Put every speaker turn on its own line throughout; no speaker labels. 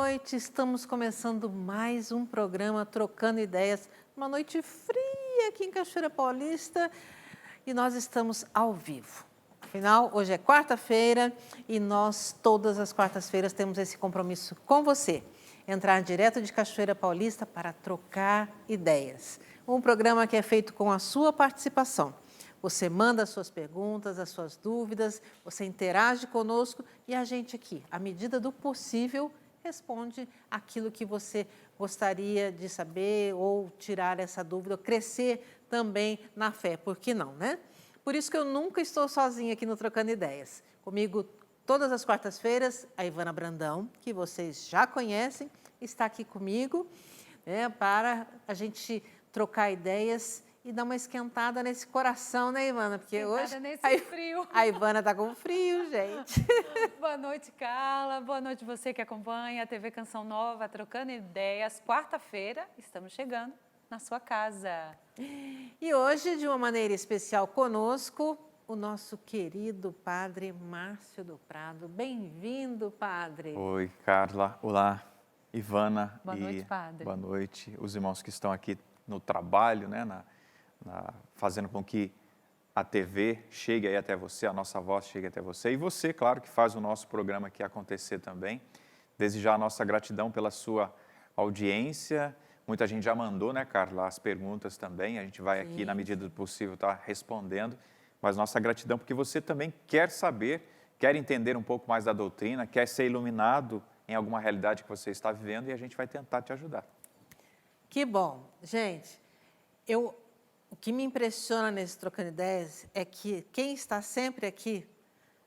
noite. Estamos começando mais um programa Trocando Ideias. Uma noite fria aqui em Cachoeira Paulista e nós estamos ao vivo. Afinal, hoje é quarta-feira e nós, todas as quartas-feiras, temos esse compromisso com você. Entrar direto de Cachoeira Paulista para trocar ideias. Um programa que é feito com a sua participação. Você manda as suas perguntas, as suas dúvidas, você interage conosco e a gente aqui, à medida do possível, responde aquilo que você gostaria de saber ou tirar essa dúvida, ou crescer também na fé, por que não, né? Por isso que eu nunca estou sozinha aqui no Trocando Ideias. Comigo, todas as quartas-feiras, a Ivana Brandão, que vocês já conhecem, está aqui comigo, né, para a gente trocar ideias e dar uma esquentada nesse coração, né, Ivana? Porque hoje
nesse frio.
A Ivana está com frio, gente.
Boa noite, Carla. Boa noite você que acompanha a TV Canção Nova, Trocando Ideias. Quarta-feira, estamos chegando na sua casa.
E hoje, de uma maneira especial conosco, o nosso querido Padre Márcio do Prado. Bem-vindo, Padre.
Oi, Carla. Olá, Ivana.
Boa noite, Padre.
Boa noite. Os irmãos que estão aqui no trabalho, né, fazendo com que a TV chegue aí até você, a nossa voz chegue até você. E você, claro, que faz o nosso programa aqui acontecer também. Desejar a nossa gratidão pela sua audiência. Muita gente já mandou, né, Carla, as perguntas também. A gente vai aqui, na medida do possível, estar respondendo. Mas nossa gratidão porque você também quer saber, quer entender um pouco mais da doutrina, quer ser iluminado em alguma realidade que você está vivendo e a gente vai tentar te ajudar.
Que bom. Gente, o que me impressiona nesse Trocando Ideias é que quem está sempre aqui,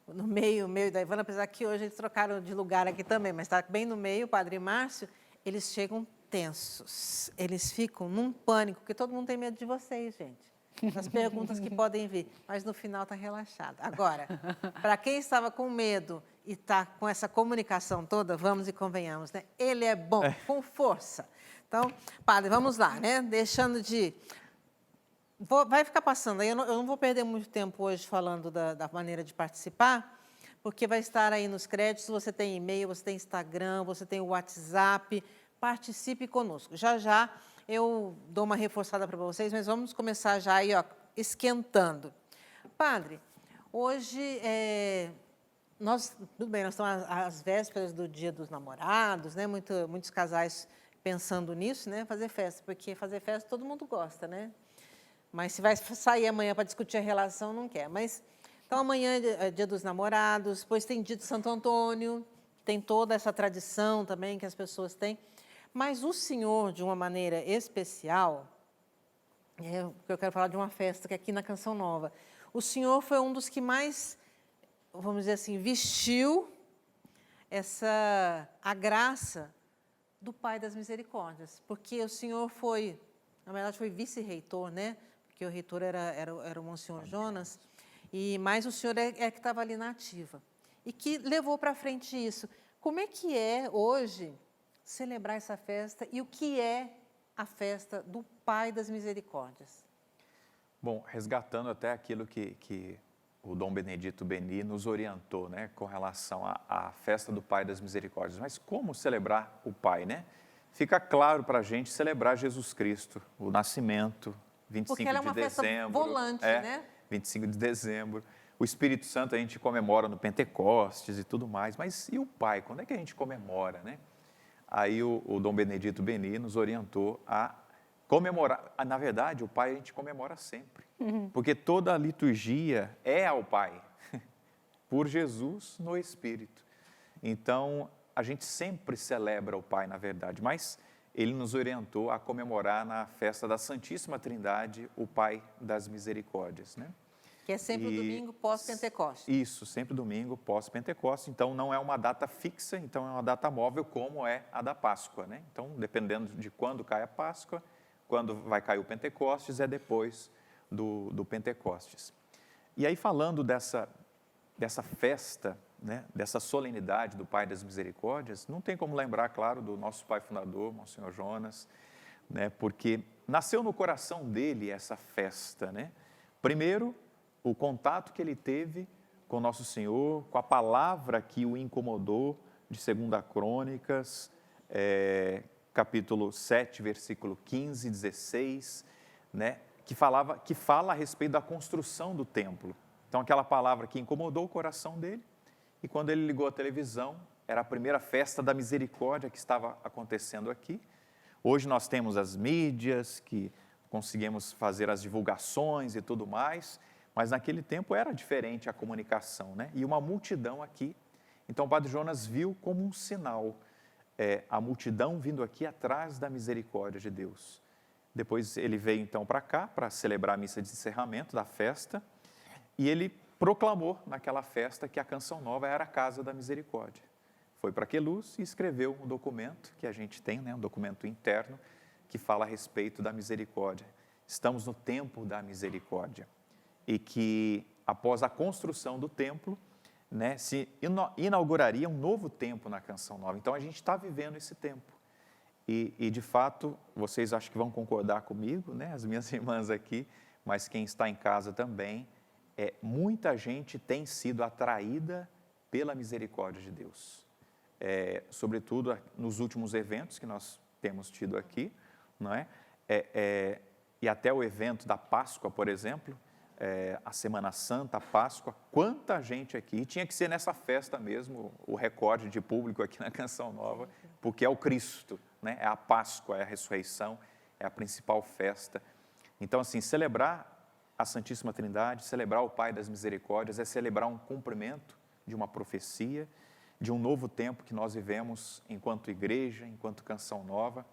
no meio da Ivana, apesar que hoje eles trocaram de lugar aqui também, mas está bem no meio, o Padre Márcio, eles chegam tensos, eles ficam num pânico, porque todo mundo tem medo de vocês, gente. Das perguntas que podem vir, mas no final está relaxado. Agora, para quem estava com medo e está com essa comunicação toda, vamos e convenhamos, né? Ele é bom, com força. Então, Padre, vamos lá, né? Deixando de... Vai ficar passando aí, eu não vou perder muito tempo hoje falando da maneira de participar, porque vai estar aí nos créditos, você tem e-mail, você tem Instagram, você tem o WhatsApp, participe conosco. Já já eu dou uma reforçada para vocês, mas vamos começar já aí, ó, esquentando. Padre, hoje, tudo bem, nós estamos às vésperas do Dia dos Namorados, né? Muitos casais pensando nisso, né? Fazer festa, porque fazer festa todo mundo gosta, né? Mas se vai sair amanhã para discutir a relação, não quer. Mas, então, amanhã é Dia dos Namorados, depois tem Dia de Santo Antônio, tem toda essa tradição também que as pessoas têm. Mas o senhor, de uma maneira especial, eu quero falar de uma festa que é aqui na Canção Nova, o senhor foi um dos que mais, vamos dizer assim, vestiu a graça do Pai das Misericórdias, porque o senhor foi, na verdade, foi vice-reitor, né? Porque o reitor era o Monsenhor Jonas, mas o senhor é que estava ali na ativa, e que levou para frente isso. Como é que é hoje celebrar essa festa e o que é a festa do Pai das Misericórdias?
Bom, resgatando até aquilo que o Dom Benedito Beni nos orientou, né, com relação à festa do Pai das Misericórdias. Mas como celebrar o Pai, né? Fica claro para a gente celebrar Jesus Cristo, o nascimento, 25
Porque ela é uma
de
festa
dezembro.
volante, né?
25 de dezembro. O Espírito Santo a gente comemora no Pentecostes e tudo mais. Mas e o Pai? Quando é que a gente comemora, né? Aí o Dom Benedito Beni nos orientou a comemorar. Na verdade, o Pai a gente comemora sempre. Porque toda a liturgia é ao Pai, por Jesus no Espírito. Então, a gente sempre celebra o Pai, na verdade, mas ele nos orientou a comemorar na festa da Santíssima Trindade o Pai das Misericórdias, né?
Que é sempre o domingo pós-Pentecostes.
Isso, sempre domingo pós-Pentecostes. Então, não é uma data fixa, então é uma data móvel, como é a da Páscoa, né? Então, dependendo de quando cai a Páscoa, quando vai cair o Pentecostes, é depois do Pentecostes. E aí, falando dessa festa, né, dessa solenidade do Pai das Misericórdias, não tem como lembrar, claro, do nosso pai fundador, Monsenhor Jonas, né, porque nasceu no coração dele essa festa, né? Primeiro, o contato que ele teve com Nosso Senhor, com a palavra que o incomodou, de 2 Crônicas, capítulo 7, versículo 15, 16, né, que fala a respeito da construção do templo. Então, aquela palavra que incomodou o coração dele, e quando ele ligou a televisão, era a primeira festa da misericórdia que estava acontecendo aqui. Hoje nós temos as mídias, que conseguimos fazer as divulgações e tudo mais, mas naquele tempo era diferente a comunicação, né? E uma multidão aqui. Então, o Padre Jonas viu como um sinal a multidão vindo aqui atrás da misericórdia de Deus. Depois ele veio então para cá, para celebrar a missa de encerramento da festa, e ele proclamou naquela festa que a Canção Nova era a Casa da Misericórdia. Foi para Queluz e escreveu um documento que a gente tem, né, um documento interno, que fala a respeito da misericórdia. Estamos no tempo da misericórdia. E que, após a construção do templo, né, se inauguraria um novo tempo na Canção Nova. Então, a gente está vivendo esse tempo. E, de fato, vocês acho que vão concordar comigo, né, as minhas irmãs aqui, mas quem está em casa também, muita gente tem sido atraída pela misericórdia de Deus. Sobretudo nos últimos eventos que nós temos tido aqui, não é? E até o evento da Páscoa, por exemplo, a Semana Santa, a Páscoa, quanta gente aqui, e tinha que ser nessa festa mesmo, o recorde de público aqui na Canção Nova, porque é o Cristo, né? É a Páscoa, é a ressurreição, é a principal festa. Então, assim, celebrar a Santíssima Trindade, celebrar o Pai das Misericórdias, é celebrar um cumprimento de uma profecia, de um novo tempo que nós vivemos enquanto igreja, enquanto Canção Nova.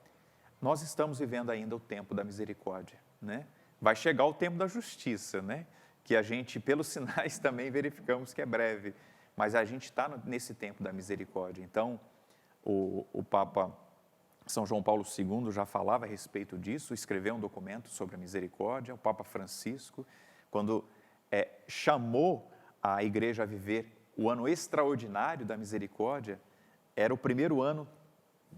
Nós estamos vivendo ainda o tempo da misericórdia, né? Vai chegar o tempo da justiça, né? Que a gente, pelos sinais, também verificamos que é breve, mas a gente está nesse tempo da misericórdia. Então, o Papa São João Paulo II já falava a respeito disso, escreveu um documento sobre a misericórdia. O Papa Francisco, quando chamou a igreja a viver o ano extraordinário da misericórdia, era o primeiro ano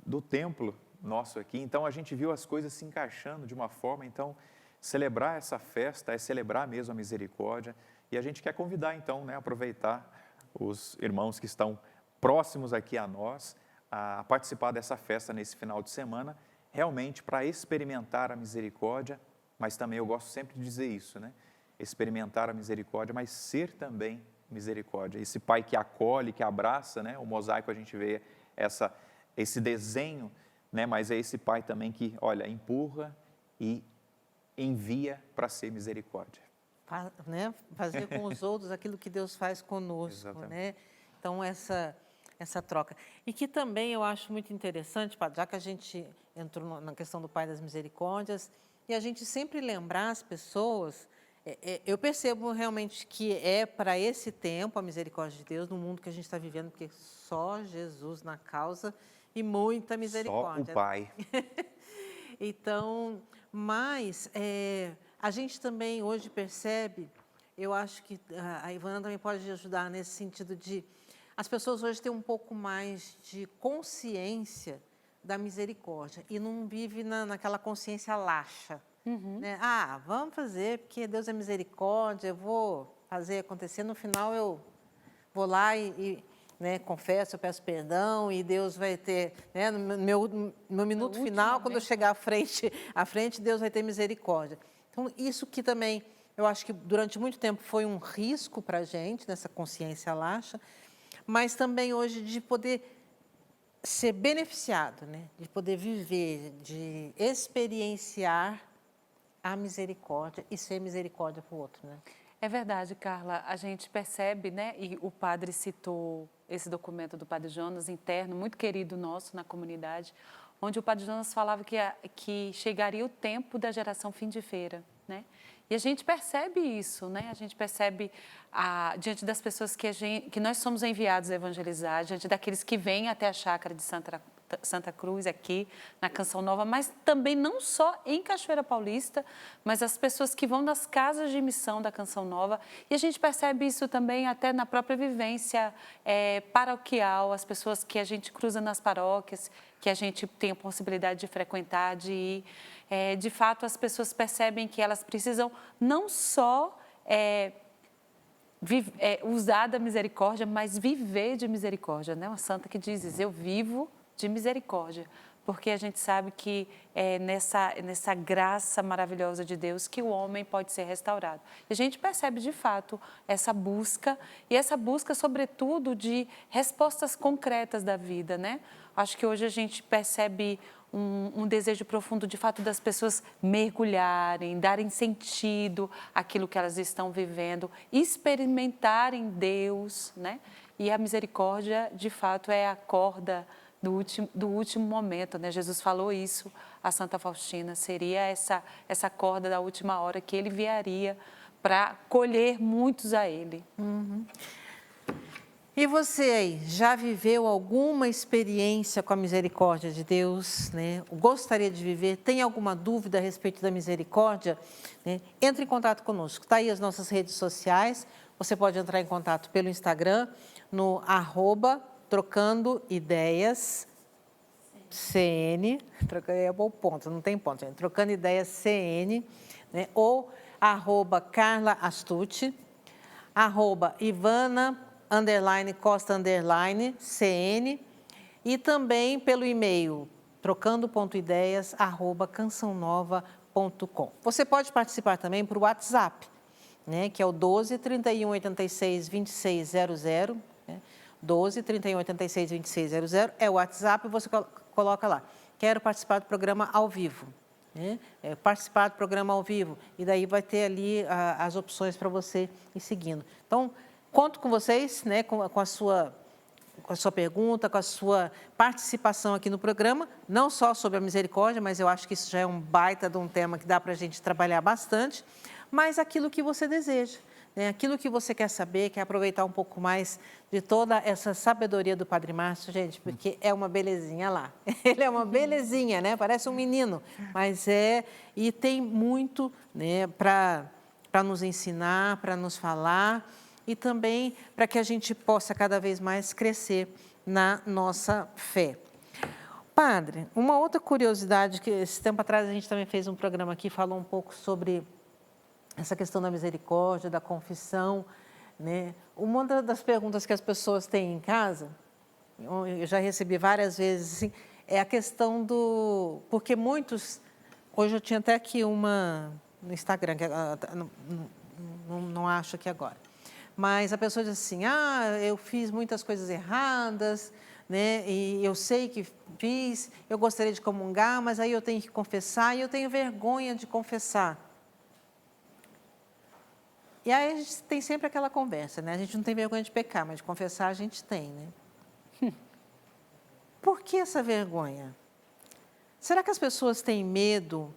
do templo nosso aqui. Então, a gente viu as coisas se encaixando de uma forma. Então, celebrar essa festa é celebrar mesmo a misericórdia. E a gente quer convidar, então, né, aproveitar os irmãos que estão próximos aqui a nós, a participar dessa festa nesse final de semana, realmente para experimentar a misericórdia, mas também eu gosto sempre de dizer isso, né? Experimentar a misericórdia, mas ser também misericórdia. Esse pai que acolhe, que abraça, né? O mosaico a gente vê esse desenho, né? Mas é esse pai também que, olha, empurra e envia para ser misericórdia.
Né? Fazer com os outros aquilo que Deus faz conosco, né? Então, essa troca. E que também eu acho muito interessante, Padre, já que a gente entrou na questão do Pai das Misericórdias, e a gente sempre lembrar as pessoas, eu percebo realmente que é para esse tempo a misericórdia de Deus, no mundo que a gente está vivendo, porque só Jesus na causa e muita misericórdia.
Só o Pai.
Então, mas a gente também hoje percebe, eu acho que a Ivana também pode ajudar nesse sentido de as pessoas hoje têm um pouco mais de consciência da misericórdia e não vive naquela consciência laxa. Né? Ah, vamos fazer porque Deus é misericórdia, eu vou fazer acontecer, no final eu vou lá e né, confesso, eu peço perdão e Deus vai ter, né, no meu minuto final, quando eu chegar à frente, Deus vai ter misericórdia. Então, isso que também, eu acho que durante muito tempo foi um risco para a gente, nessa consciência laxa, mas também hoje de poder ser beneficiado, né, de poder viver, de experienciar a misericórdia e ser misericórdia para o outro, né?
É verdade, Carla. A gente percebe, né, e o padre citou esse documento do Padre Jonas, interno, muito querido nosso na comunidade, onde o Padre Jonas falava que chegaria o tempo da geração fim de feira, né? E a gente percebe isso, né? A gente percebe diante das pessoas que nós somos enviados a evangelizar, diante daqueles que vêm até a chácara de Santa Cruz aqui na Canção Nova, mas também não só em Cachoeira Paulista, mas as pessoas que vão nas casas de missão da Canção Nova. E a gente percebe isso também até na própria vivência paroquial, as pessoas que a gente cruza nas paróquias, que a gente tem a possibilidade de frequentar, de ir. De fato, as pessoas percebem que elas precisam não só usar da misericórdia, mas viver de misericórdia, né? Uma santa que diz, eu vivo de misericórdia, porque a gente sabe que é nessa graça maravilhosa de Deus que o homem pode ser restaurado. E a gente percebe, de fato, essa busca, e essa busca, sobretudo, de respostas concretas da vida, né? Acho que hoje a gente percebe um desejo profundo, de fato, das pessoas mergulharem, darem sentido àquilo que elas estão vivendo, experimentarem Deus, né? E a misericórdia, de fato, é a corda do último momento, né? Jesus falou isso a Santa Faustina, seria essa corda da última hora que ele enviaria para colher muitos a ele.
E você aí, já viveu alguma experiência com a misericórdia de Deus, né? Gostaria de viver? Tem alguma dúvida a respeito da misericórdia? Né? Entre em contato conosco. Está aí as nossas redes sociais. Você pode entrar em contato pelo Instagram, no @TrocandоIdeiasCN, é bom ponto, não tem ponto, gente. Trocando Ideias CN, né? Ou @CarlaAstucci, @Ivana_Costa_CN e também pelo e-mail trocando.ideias@cançãonova.com. Você pode participar também por WhatsApp, né, que é o 12 31 86 2600, né? 12 31 86 2600 é o WhatsApp, você coloca lá, quero participar do programa ao vivo. Né? Participar do programa ao vivo, e daí vai ter ali as opções para você ir seguindo. Então, conto com vocês, né, com a sua pergunta, com a sua participação aqui no programa, não só sobre a misericórdia, mas eu acho que isso já é um baita de um tema que dá para a gente trabalhar bastante, mas aquilo que você deseja, né? Aquilo que você quer saber, quer aproveitar um pouco mais de toda essa sabedoria do Padre Márcio, gente, porque é uma belezinha lá. Ele é uma belezinha, né? Parece um menino, mas e tem muito, né, para nos ensinar, para nos falar e também para que a gente possa cada vez mais crescer na nossa fé. Padre, uma outra curiosidade, que esse tempo atrás a gente também fez um programa aqui, falou um pouco sobre essa questão da misericórdia, da confissão, né? Uma das perguntas que as pessoas têm em casa, eu já recebi várias vezes, assim, é a questão do... Porque muitos... Hoje eu tinha até aqui uma no Instagram, que não acho aqui agora. Mas a pessoa diz assim, eu fiz muitas coisas erradas, né? E eu sei que fiz, eu gostaria de comungar, mas aí eu tenho que confessar e eu tenho vergonha de confessar. E aí a gente tem sempre aquela conversa, né? A gente não tem vergonha de pecar, mas de confessar a gente tem, né? Por que essa vergonha? Será que as pessoas têm medo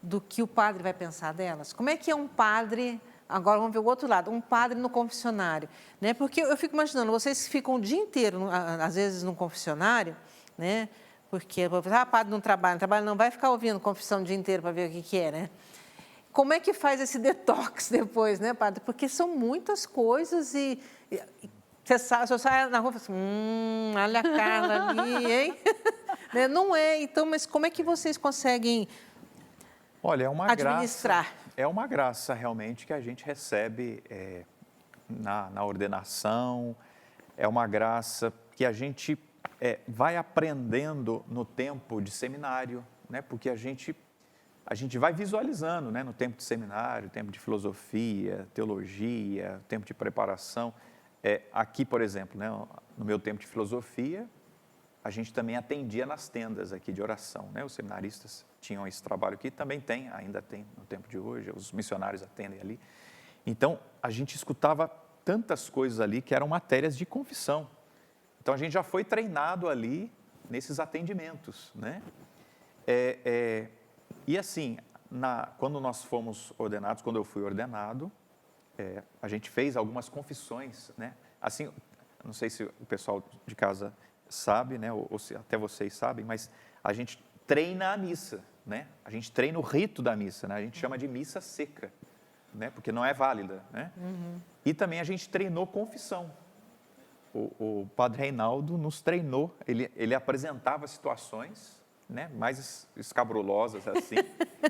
do que o padre vai pensar delas? Como é que é um padre... Agora vamos ver o outro lado, um padre no confessionário, né? Porque eu fico imaginando, vocês ficam o dia inteiro, às vezes, no confessionário, né? Porque, padre não trabalha, não vai ficar ouvindo confissão o dia inteiro para ver o que é, né? Como é que faz esse detox depois, né, padre? Porque são muitas coisas e você sai na rua e fala assim, olha a Carla ali, hein? Né? Não é, então, mas como é que vocês conseguem administrar?
É uma graça realmente que a gente recebe na ordenação, é uma graça que a gente vai aprendendo no tempo de seminário, né? Porque a gente vai visualizando, né, no tempo de seminário, tempo de filosofia, teologia, tempo de preparação. Aqui, por exemplo, né, no meu tempo de filosofia, a gente também atendia nas tendas aqui de oração, né? Os seminaristas tinham esse trabalho aqui, também ainda tem no tempo de hoje, os missionários atendem ali. Então, a gente escutava tantas coisas ali que eram matérias de confissão. Então, a gente já foi treinado ali nesses atendimentos, né? E assim, quando nós fomos ordenados, quando eu fui ordenado, a gente fez algumas confissões, né? Assim, não sei se o pessoal de casa sabe, né? Ou se até vocês sabem, mas a gente treina a missa, né? A gente treina o rito da missa, né? A gente chama de missa seca, né? Porque não é válida, né? Uhum. E também a gente treinou confissão. O padre Reinaldo nos treinou, ele apresentava situações, né, mais escabrulosas assim,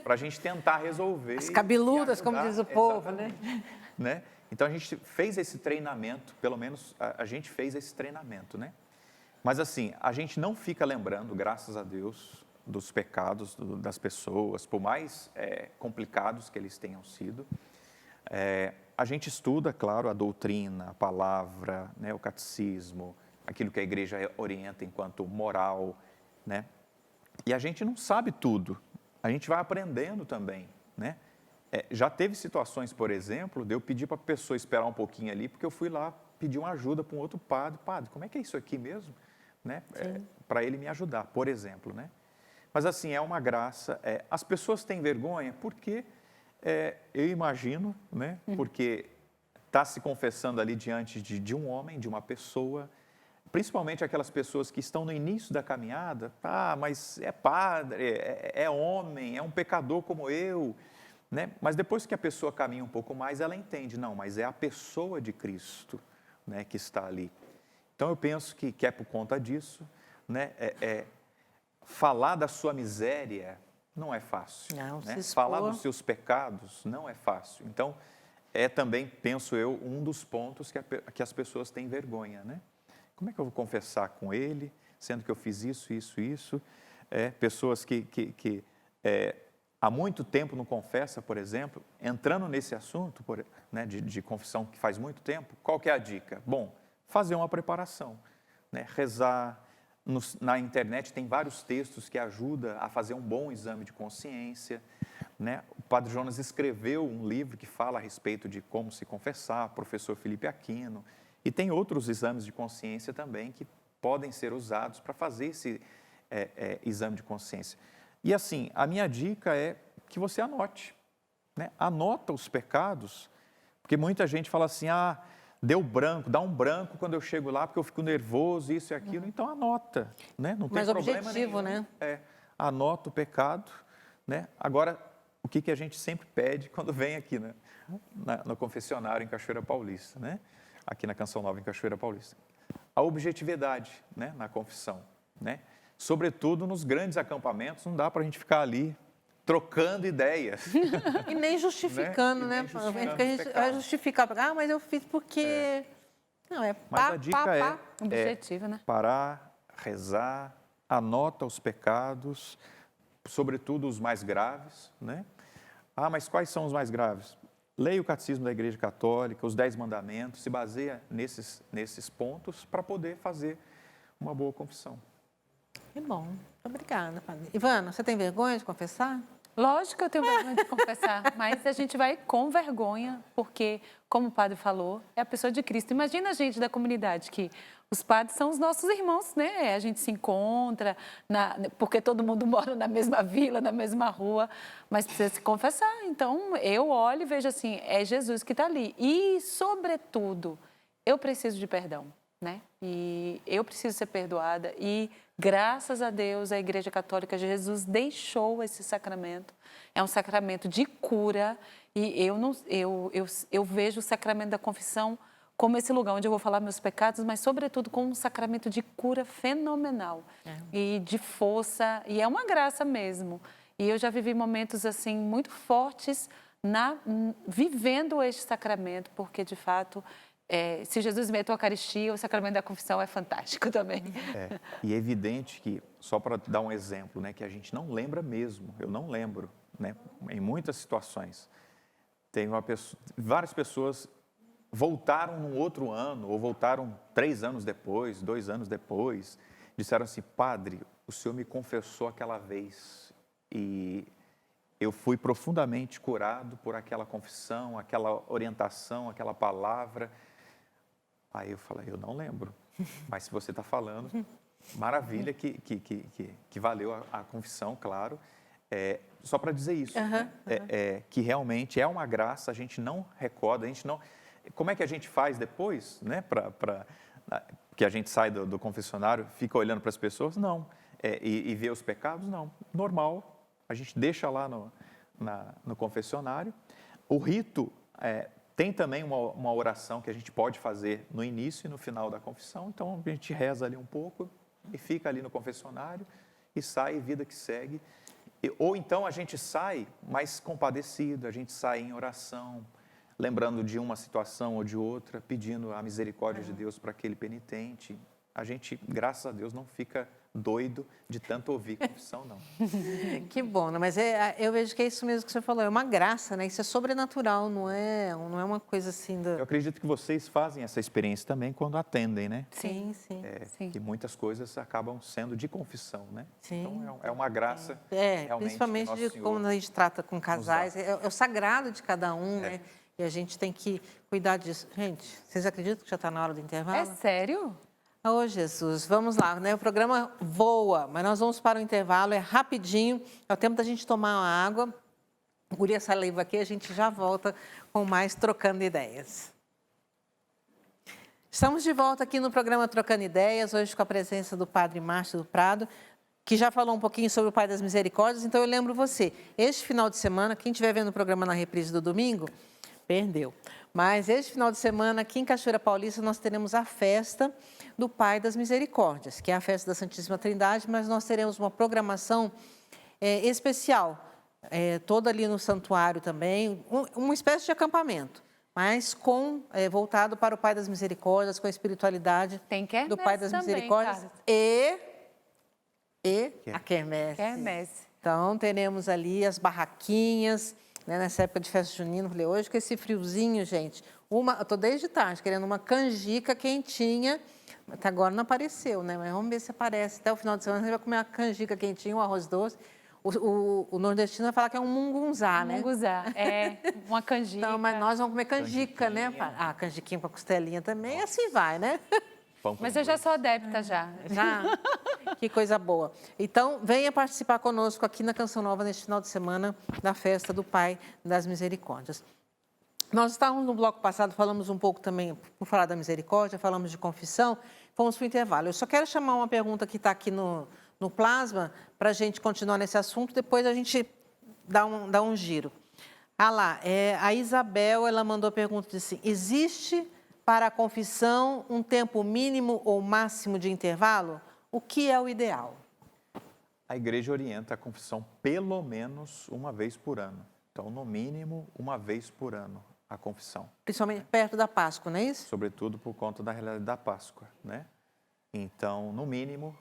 para a gente tentar resolver.
As cabeludas, como diz o povo,
né? Então a gente fez esse treinamento, pelo menos a gente fez esse treinamento, né? Mas assim, a gente não fica lembrando, graças a Deus, dos pecados das pessoas, por mais complicados que eles tenham sido. A gente estuda, claro, a doutrina, a palavra, né, o catecismo, aquilo que a igreja orienta enquanto moral, né? E a gente não sabe tudo, a gente vai aprendendo também, né? Já teve situações, por exemplo, de eu pedir para a pessoa esperar um pouquinho ali, porque eu fui lá pedir uma ajuda para um outro padre. Padre, como é que é isso aqui mesmo? Né? Para ele me ajudar, por exemplo, né? Mas assim, é uma graça. As pessoas têm vergonha porque, eu imagino, né? Porque está se confessando ali diante de um homem, de uma pessoa, principalmente aquelas pessoas que estão no início da caminhada. Mas é padre, é homem, é um pecador como eu, né? Mas depois que a pessoa caminha um pouco mais, ela entende, não, mas é a pessoa de Cristo, né, que está ali. Então eu penso que é por conta disso, né? Falar da sua miséria não é fácil.
Não,
né?
se expor.
Falar dos seus pecados não é fácil. Então, também, penso eu, um dos pontos que as pessoas têm vergonha, né? Como é que eu vou confessar com ele, sendo que eu fiz isso, isso, isso? Pessoas que há muito tempo não confessa, por exemplo, entrando nesse assunto, né, de confissão que faz muito tempo, qual que é a dica? Bom, fazer uma preparação, né? Rezar. Na internet tem vários textos que ajudam a fazer um bom exame de consciência, né? O Padre Jonas escreveu um livro que fala a respeito de como se confessar, professor Felipe Aquino, e tem outros exames de consciência também que podem ser usados para fazer esse exame de consciência. E assim, a minha dica é que você anote, né? Anota os pecados, porque muita gente fala assim, deu branco, dá um branco quando eu chego lá, porque eu fico nervoso, isso e aquilo, então anota, né? Não tem problema
objetivo,
nenhum.
né?
Anota o pecado, né? Agora, o que a gente sempre pede quando vem aqui, né? No confessionário em Cachoeira Paulista, né? Aqui na Canção Nova em Cachoeira Paulista. A objetividade, né? Na confissão, né? Sobretudo nos grandes acampamentos, não dá para a gente ficar ali trocando ideias.
E nem justificando,
né?
né? Porque a gente vai justificar, mas eu fiz porque... Não,
Mas a dica
objetivo, né?
Parar, rezar, anota os pecados, sobretudo os mais graves, né? Mas quais são os mais graves? Leia o Catecismo da Igreja Católica, os 10 Mandamentos, se baseia nesses pontos para poder fazer uma boa confissão.
Que bom. Obrigada, padre. Ivana, você tem vergonha de confessar?
Lógico que eu tenho vergonha de confessar, mas a gente vai com vergonha, porque, como o padre falou, é a pessoa de Cristo. Imagina a gente da comunidade, que os padres são os nossos irmãos, né? A gente se encontra, porque todo mundo mora na mesma vila, na mesma rua, mas precisa se confessar. Então, eu olho e vejo assim, é Jesus que está ali. E, sobretudo, eu preciso de perdão, né? E eu preciso ser perdoada e... Graças a Deus, a Igreja Católica de Jesus deixou esse sacramento. É um sacramento de cura e eu vejo o sacramento da confissão como esse lugar onde eu vou falar meus pecados, mas, sobretudo, como um sacramento de cura fenomenal e de força. E é uma graça mesmo. E eu já vivi momentos assim muito fortes vivendo este sacramento, porque, de fato... se Jesus inventou a Eucaristia, o sacramento da confissão é fantástico também.
E é evidente que, só para dar um exemplo, né, que a gente não lembra mesmo, eu não lembro, né, em muitas situações. Várias pessoas voltaram num outro ano, ou voltaram 3 anos depois, 2 anos depois, disseram assim, padre, o senhor me confessou aquela vez e eu fui profundamente curado por aquela confissão, aquela orientação, aquela palavra. Aí eu falei, eu não lembro, mas se você está falando, maravilha que valeu a confissão, claro. Só para dizer isso, né? Que realmente é uma graça, a gente não recorda, a gente não... Como é que a gente faz depois, né? Que a gente sai do confessionário, fica olhando para as pessoas? Não. E vê os pecados? Não. Normal, a gente deixa lá no confessionário. O rito... Tem também uma oração que a gente pode fazer no início e no final da confissão, então a gente reza ali um pouco e fica ali no confessionário e sai, vida que segue. Ou então a gente sai mais compadecido, a gente sai em oração, lembrando de uma situação ou de outra, pedindo a misericórdia de Deus para aquele penitente. a gente, graças a Deus, não fica doido de tanto ouvir confissão, não.
Que bom, né? Mas eu vejo que é isso mesmo que você falou, é uma graça, né? Isso é sobrenatural, não é uma coisa assim
Eu acredito que vocês fazem essa experiência também quando atendem, né?
Sim, sim.
Sim.
Que muitas coisas acabam sendo de confissão, né?
Sim.
Então, é uma graça, realmente,
principalmente
que
de
Nosso Senhor
como a gente trata com casais,
dá.
é o sagrado de cada um, né? E a gente tem que cuidar disso. Gente, vocês acreditam que já está na hora do intervalo?
É sério?
Oh, Jesus, vamos lá, né? O programa voa, mas nós vamos para o intervalo, é rapidinho, é o tempo da gente tomar uma água, engolir essa saliva aqui, a gente já volta com mais Trocando Ideias. Estamos de volta aqui no programa Trocando Ideias, hoje com a presença do Padre Márcio do Prado, que já falou um pouquinho sobre o Pai das Misericórdias, então eu lembro você, este final de semana, quem estiver vendo o programa na reprise do domingo, perdeu. Mas este final de semana, aqui em Cachoeira Paulista, nós teremos a festa do Pai das Misericórdias, que é a festa da Santíssima Trindade, mas nós teremos uma programação especial, toda ali no santuário também, uma espécie de acampamento, mas voltado para o Pai das Misericórdias, com a espiritualidade do Pai das
também,
Misericórdias
Carlos.
e a quermesse.
Quermesse.
Então, teremos ali as barraquinhas, né, nessa época de festa junina. Falei, hoje com esse friozinho, gente, eu estou desde tarde querendo uma canjica quentinha, até agora não apareceu, né? Mas vamos ver se aparece. Até o final de semana a gente vai comer uma canjica quentinha, um arroz doce. O nordestino vai falar que é um mungunzá, né?
Mungunzá, uma canjica.
Então, mas nós vamos comer canjica, né? Ah, canjiquinha com a costelinha também, assim vai, né?
Mas eu já sou adepta já.
Já? Que coisa boa. Então, venha participar conosco aqui na Canção Nova neste final de semana da festa do Pai das Misericórdias. Nós estávamos no bloco passado, falamos um pouco também, por falar da misericórdia, falamos de confissão, fomos para o intervalo. Eu só quero chamar uma pergunta que está aqui no Plasma, para a gente continuar nesse assunto, depois a gente dá um giro. Ah lá, a Isabel, ela mandou a pergunta, disse assim, existe para a confissão um tempo mínimo ou máximo de intervalo? O que é o ideal?
A igreja orienta a confissão pelo menos uma vez por ano. Então, no mínimo, uma vez por ano, a confissão.
Principalmente perto da Páscoa, não é isso?
Sobretudo por conta da realidade da Páscoa, né? Então, no mínimo,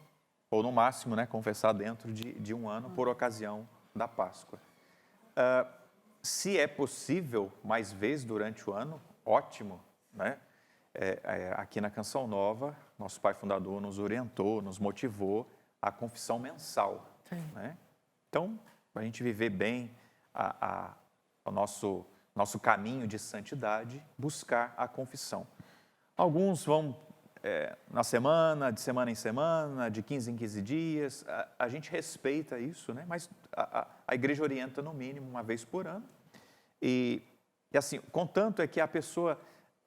ou no máximo, né, confessar dentro de um ano por ocasião da Páscoa. Se é possível mais vezes durante o ano, ótimo, né? Aqui na Canção Nova, nosso pai fundador nos orientou, nos motivou a confissão mensal, né? Então, para a gente viver bem o nosso caminho de santidade, buscar a confissão. Alguns vão na semana, de semana em semana, de 15 em 15 dias, a gente respeita isso, né? Mas a igreja orienta no mínimo uma vez por ano. E assim, contanto é que a pessoa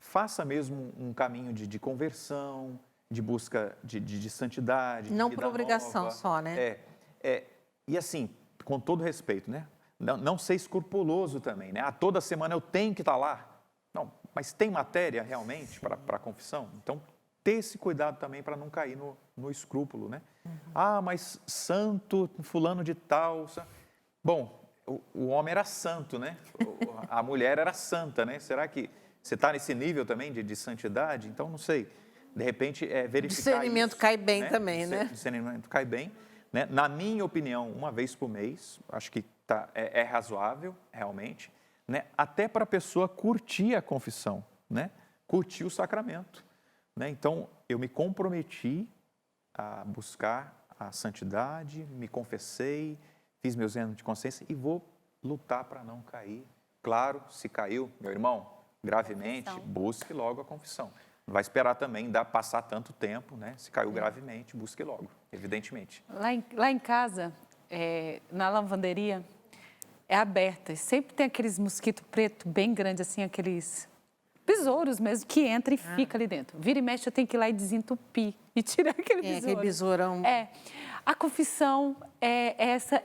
faça mesmo um caminho de conversão, de busca de santidade.
Não por obrigação
nova.
só, né?
E assim, com todo respeito, né? Não ser escrupuloso também, né? Toda semana eu tenho que estar lá. Não, mas tem matéria realmente para a confissão? Então, ter esse cuidado também para não cair no escrúpulo, né? Mas santo, fulano de tal... Bom, o homem era santo, né? A mulher era santa, né? Será que você está nesse nível também de santidade? Então, não sei. De repente, verificar
discernimento
isso,
cai bem
né?
também, né?
Discernimento cai bem. Né? Na minha opinião, uma vez por mês, acho que é razoável, realmente. Né? Até para a pessoa curtir a confissão, né? Curtir o sacramento. Né? Então, eu me comprometi a buscar a santidade, me confessei, fiz meus exames de consciência e vou lutar para não cair. Claro, se caiu, meu irmão, gravemente, busque logo a confissão. Não vai esperar também passar tanto tempo, né? Se caiu gravemente, busque logo, evidentemente.
Lá em casa, na lavanderia, é aberta. Sempre tem aqueles mosquitos preto bem grandes, assim, aqueles besouros mesmo, que entra e fica ali dentro. Vira e mexe, eu tenho que ir lá e desentupir e tirar aquele besouro.
Aquele besourão.
A confissão é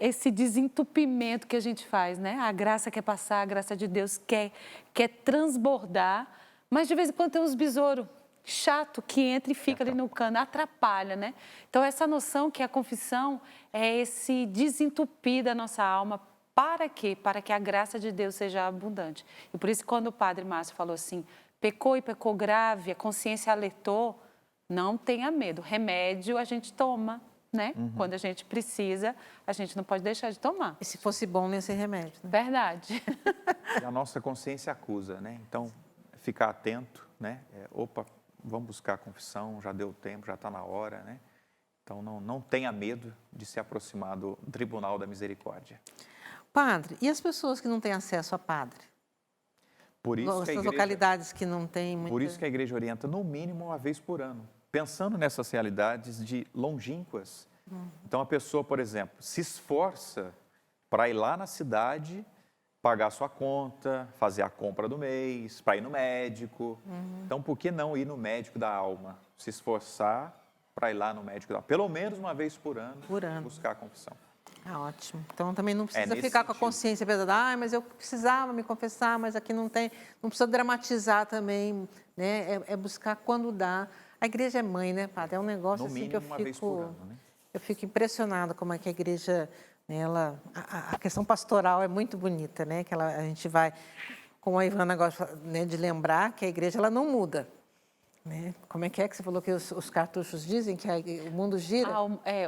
esse desentupimento que a gente faz, né? A graça quer passar, a graça de Deus quer transbordar, mas de vez em quando tem uns besouros chato que entra e fica ali no cano, atrapalha, né? Então, essa noção que a confissão é esse desentupir da nossa alma. Para quê? Para que a graça de Deus seja abundante. E por isso, quando o Padre Márcio falou assim, pecou e pecou grave, a consciência alertou, Não tenha medo. Remédio a gente toma, né?
Uhum.
Quando a gente precisa, a gente não pode deixar de tomar.
E se fosse bom, não ia ser remédio, né?
Verdade.
E a nossa consciência acusa, né? Então, ficar atento, né? Opa, vamos buscar a confissão, já deu tempo, já está na hora, né? Então, não tenha medo de se aproximar do Tribunal da Misericórdia.
Padre, e as pessoas que não têm acesso a padre?
Por isso que a
Essas
igreja,
localidades que não têm muita...
por isso que a igreja orienta no mínimo uma vez por ano, pensando nessas realidades de longínquas. Então, a pessoa, por exemplo, se esforça para ir lá na cidade, pagar sua conta, fazer a compra do mês, para ir no médico. Então, por que não ir no médico da alma? Se esforçar para ir lá no médico da alma. Pelo menos uma vez por ano, buscar a confissão.
Ah, ótimo. Então também não precisa
nesse
ficar com a
sentido.
consciência pesada. Mas eu precisava me confessar, mas aqui não tem. Não precisa dramatizar também, né? É buscar quando dá. A igreja é mãe, né, Padre? É um negócio
No
assim que eu
mínimo uma vez por ano, né?
eu fico impressionada como é que a igreja, né, a questão pastoral é muito bonita, né? Que a gente vai, como a Ivana gosta, né, de lembrar, que a igreja ela não muda. Né? Como é que você falou que os cartuchos dizem que o mundo gira?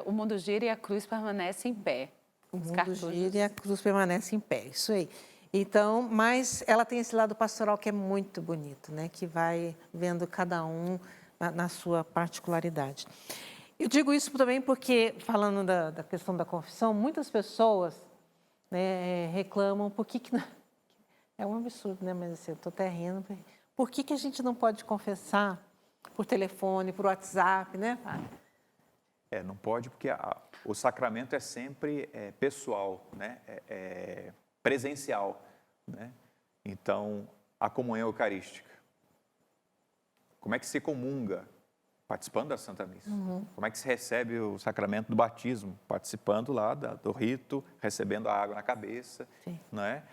O mundo gira e a cruz permanece em pé.
O
Os
mundo
cartuchos.
gira e a cruz permanece em pé, isso aí. Então, mas ela tem esse lado pastoral que é muito bonito, né? Que vai vendo cada um na sua particularidade. Eu digo isso também porque, falando da questão da confissão, muitas pessoas, né, reclamam por que não... É um absurdo, né? Mas assim, eu estou até rindo. Por que a gente não pode confessar por telefone, por WhatsApp, né, Padre?
Não pode, porque o sacramento é sempre pessoal, né? Presencial, né? Então, a comunhão eucarística. Como é que se comunga? Participando da Santa Missa. Como é que se recebe o sacramento do batismo? Participando lá do rito, recebendo a água na cabeça,
Sim.
não é?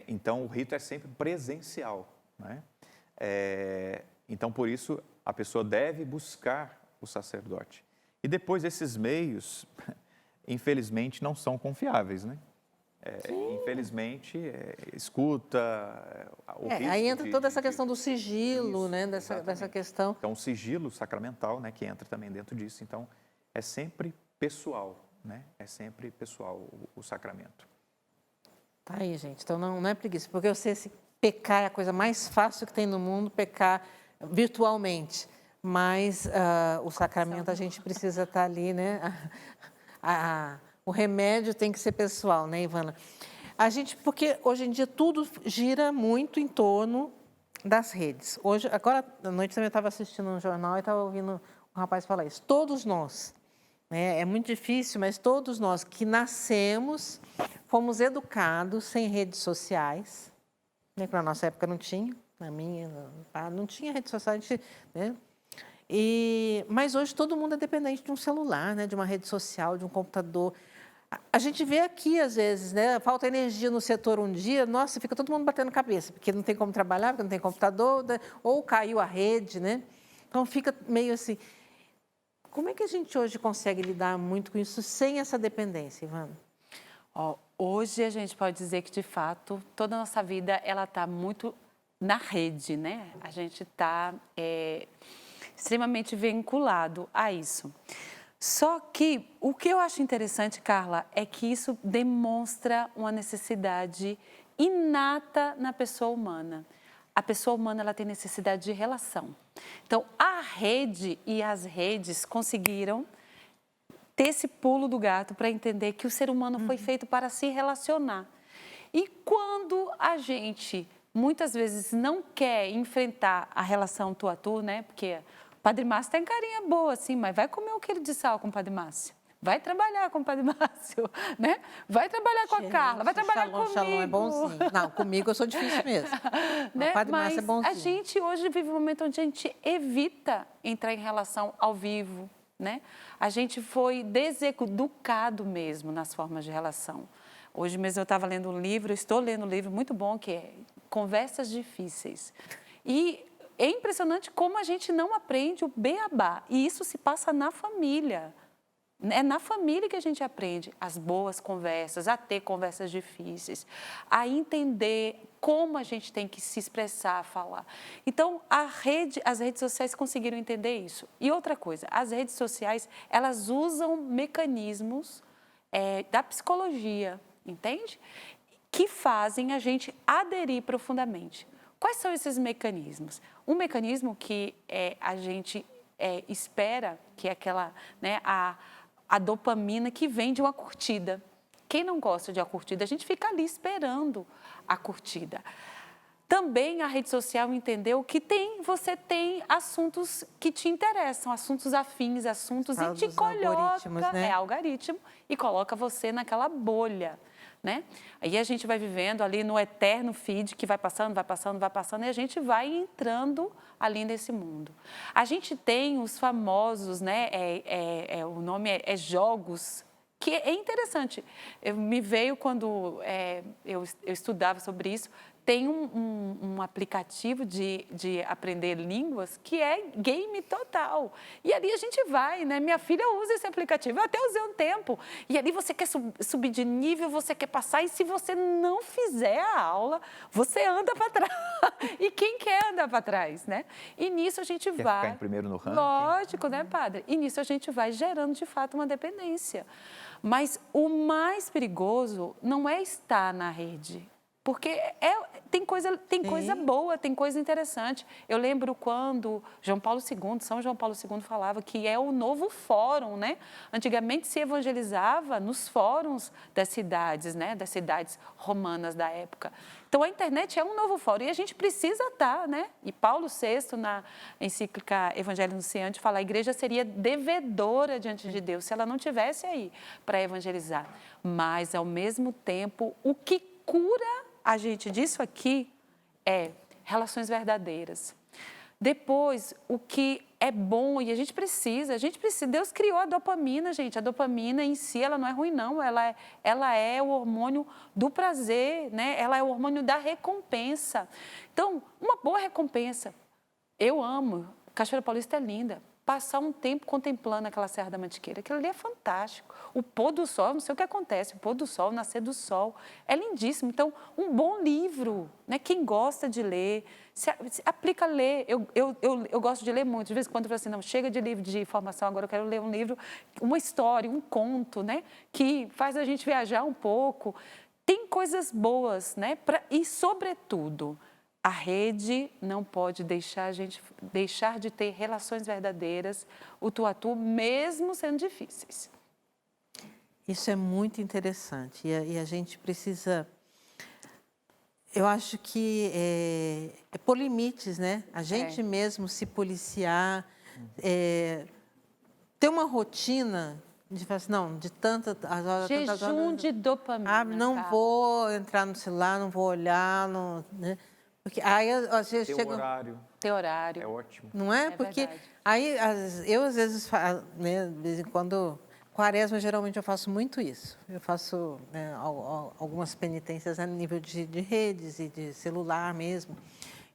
Então, o rito é sempre presencial, não é? Então, por isso, a pessoa deve buscar o sacerdote. E depois, esses meios, infelizmente, não são confiáveis, né? Infelizmente, escuta...
Aí entra toda essa questão do sigilo,
Isso,
né? Dessa questão.
Então, o sigilo sacramental, né, que entra também dentro disso. Então, é sempre pessoal, né? É sempre pessoal o sacramento.
Tá aí, gente. Então, não é preguiça. Porque eu sei se pecar é a coisa mais fácil que tem no mundo, pecar virtualmente. Mas o sacramento, a gente precisa estar ali, né? O remédio tem que ser pessoal, né, Ivana? Porque hoje em dia tudo gira muito em torno das redes. Agora à noite também eu estava assistindo um jornal e estava ouvindo um rapaz falar isso. Todos nós, né? É muito difícil, mas todos nós que nascemos, fomos educados sem redes sociais, né? Que na nossa época não tinha, na minha, não tinha rede social, a gente, né? Mas hoje todo mundo é dependente de um celular, né? De uma rede social, de um computador. A gente vê aqui, às vezes, né? Falta energia no setor um dia, nossa, fica todo mundo batendo cabeça, porque não tem como trabalhar, porque não tem computador, né? Ou caiu a rede, né? Então fica meio assim. Como é que a gente hoje consegue lidar muito com isso sem essa dependência, Ivana?
Hoje a gente pode dizer que, de fato, toda a nossa vida ela está muito na rede, né? A gente está extremamente vinculado a isso. Só que o que eu acho interessante, Carla, é que isso demonstra uma necessidade inata na pessoa humana. A pessoa humana ela tem necessidade de relação. Então, a rede e as redes conseguiram ter esse pulo do gato para entender que o ser humano foi feito para se relacionar. E quando a gente, muitas vezes, não quer enfrentar a relação tu a tu, né? Porque o Padre Márcio tem carinha boa, assim, mas vai comer um quilo de sal com o Padre Márcio. Vai trabalhar com o Padre Márcio, né? Vai trabalhar com a Carla, vai trabalhar comigo.
Shalom é bonzinho. Não, comigo eu sou difícil mesmo.
Né?
O Padre Márcio é bonzinho.
A gente hoje vive um momento onde a gente evita entrar em relação ao vivo, né? A gente foi deseducado mesmo nas formas de relação. Hoje mesmo eu estava lendo um livro, estou lendo um livro muito bom, que é Conversas Difíceis. E é impressionante como a gente não aprende o beabá. E isso se passa na família. É na família que a gente aprende as boas conversas, a ter conversas difíceis, a entender como a gente tem que se expressar, falar. Então, as redes sociais conseguiram entender isso. E outra coisa, as redes sociais, elas usam mecanismos da psicologia, entende? Que fazem a gente aderir profundamente. Quais são esses mecanismos? Um mecanismo que a gente espera, que é aquela, né, a dopamina que vem de uma curtida. Quem não gosta de uma curtida, a gente fica ali esperando a curtida. Também a rede social entendeu que você tem assuntos que te interessam, assuntos afins, assuntos e te coloca,
né?
Algoritmo, e coloca você naquela bolha, né? Aí a gente vai vivendo ali no eterno feed que vai passando, e a gente vai entrando ali nesse mundo. A gente tem os famosos, né? O nome é jogos, que é interessante. Me veio quando eu estudava sobre isso. Tem um aplicativo de aprender línguas que é game total. E ali a gente vai, né? Minha filha usa esse aplicativo, eu até usei um tempo. E ali você quer subir de nível, você quer passar, e se você não fizer a aula, você anda para trás. E quem quer andar para trás, né? E nisso a gente
Quer
vai...
ficar em primeiro no ranking?
Lógico, né, padre? E nisso a gente vai gerando, de fato, uma dependência. Mas o mais perigoso não é estar na rede, porque tem coisa boa, tem coisa interessante. Eu lembro quando São João Paulo II falava que é o novo fórum, né? Antigamente se evangelizava nos fóruns das cidades, né? Das cidades romanas da época. Então, a internet é um novo fórum e a gente precisa estar, né? E Paulo VI, na encíclica Evangelho Anunciante, fala: a igreja seria devedora diante de Deus se ela não tivesse aí para evangelizar. Mas, ao mesmo tempo, o que cura a gente disso aqui é relações verdadeiras. Depois, o que é bom, e a gente precisa, Deus criou a dopamina, gente. A dopamina em si, ela não é ruim, não. Ela é o hormônio do prazer, né? Ela é o hormônio da recompensa. Então, uma boa recompensa. Eu amo, Cachoeira Paulista é linda. Passar um tempo contemplando aquela Serra da Mantiqueira, aquilo ali é fantástico. O pôr do sol, não sei o que acontece, o pôr do sol, o nascer do sol, é lindíssimo. Então, um bom livro, né? Quem gosta de ler, se aplica a ler. Eu gosto de ler muito, de vez em quando eu falo assim, não, chega de livro de formação, agora eu quero ler um livro, uma história, um conto, né? Que faz a gente viajar um pouco. Tem coisas boas, né? E, sobretudo, a rede não pode deixar a gente deixar de ter relações verdadeiras, o tu-a-tu, mesmo sendo difíceis.
Isso é muito interessante e a gente precisa... Eu acho que é por limites, né? A gente mesmo se policiar, ter uma rotina de falar assim, não, de tanta...
Jejum de dopamina.
Não vou entrar no celular, não vou olhar, não, né? Porque aí, às vezes,
Ter horário.
Ter horário.
É ótimo.
Não é? Porque
verdade.
aí, eu às vezes, né, de vez em quando, quaresma, geralmente eu faço muito isso. Eu faço, né, algumas penitências a nível de redes e de celular mesmo.